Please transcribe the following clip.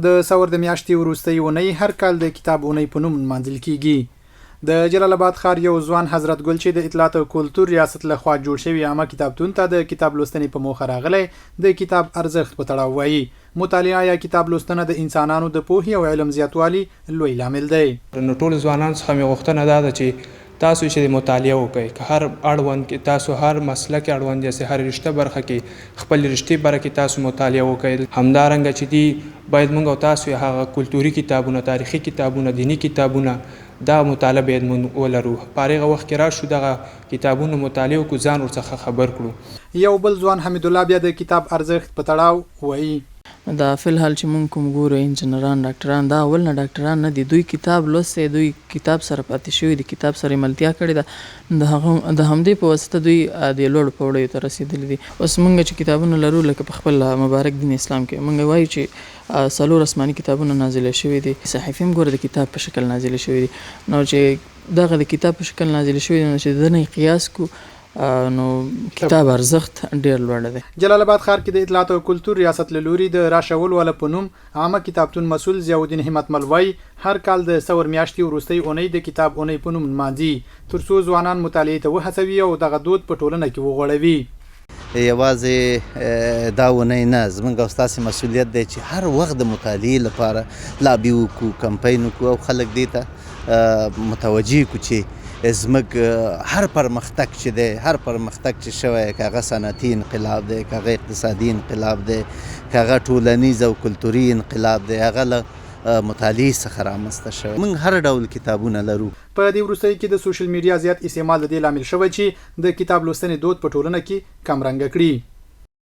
د ثور د میاشتې وروستۍ اونۍ هر کال د کتاب اونۍ په نوم نمانځل کیږي. د جلال آباد ښار یو ځوان حضرت ګل چې د اطلاعات او کلتور ریاست لخوا جوړ شوی عامه کتابتون ته د کتاب لوستنې په موخه راغلی د کتاب ارزښت په تړاو وایي. مطالعه یا کتاب لوستنه د انسانانو د پوهې او علم زیاتوالي لوی لامل دی. نو ټول ځوانان څخه مې غوښتنه ده چې تاسو چې مطالعه وکړئ، که هر اړوند کې تاسو هر مسلک اړوند یاست، هر رشته برخه کې خپل رشتې برخه کې تاسو مطالعه وکړئ. همدارنګه چې دی باید موږ او تاسو هغه کلتوري کتابونه، تاریخي کتابونه، دینی کتابونه دا مطالعه باید موږ ولرو. په هغه وخت کې راشو دغه کتابونو مطالعه وکړو، ځان ورڅخه خبر کړو. یو بل ځوان حمید الله بیا د کتاب ارزښت په تړاو وایي. دا فلحال چې مونږ کوم ګورو انجنیران ډاکټران دا اول نه ډاکټران نه دي، دوی کتاب لوستی، دوی کتاب سره پاتې شوي دي، کتاب سره ملتیا کړې ده، د همدې په واسطه دوی د لوړو پوړیو ته رسېدلي دي. اوس مونږ چې کتابونه لرو لکه په خپل مبارک دین اسلام کې مونږ وایو چې 4 آسماني کتابونه نازله شوي دي، صحیفې هم ګوره د کتاب په شکل نازله شوي دي. نو چې دغه د کتاب په شکل نازله شوي دي نو چې د نه قیاس کو نو کتاب ارزښت ډیر لوړ دی. جلال آباد ښار کې د اطلاعات او کلتور ریاست له لوري د راشول ولا په نوم عامه کتابتون مسؤل ضیاءالدین همت ملوی هر کال د ثور میاشتې وروستۍ اونۍ د کتاب اونۍ په نوم نمانځي ترڅو ځوانان مطالعې ته وهڅوي او دغه دود په ټولنه کې وغوړوي. یوازې دا ونې نه، زموږ او ستاسې مسؤلیت دی چې هر وخت د مطالعې لپاره لابي وکړو، کمپین وکړو او خلک دې ته متوجه کړو چې زموږ هر پرمختګ چې دی، هر پرمختګ چې شوی، که هغه صنعتي انقلاب دی، که هغه اقتصادي انقلاب دی، که هغه ټولنیز او کلتوري انقلاب دی، هغه له مطالعې څخه رامنځته شوی. موږ هر ډول کتابونه لرو. په دې وروستیو کې د سوشل میډیا زیات استعمال د دې لامل شوی چې د کتاب لوستنې دود په ټولنه کې کم رنګه کړي.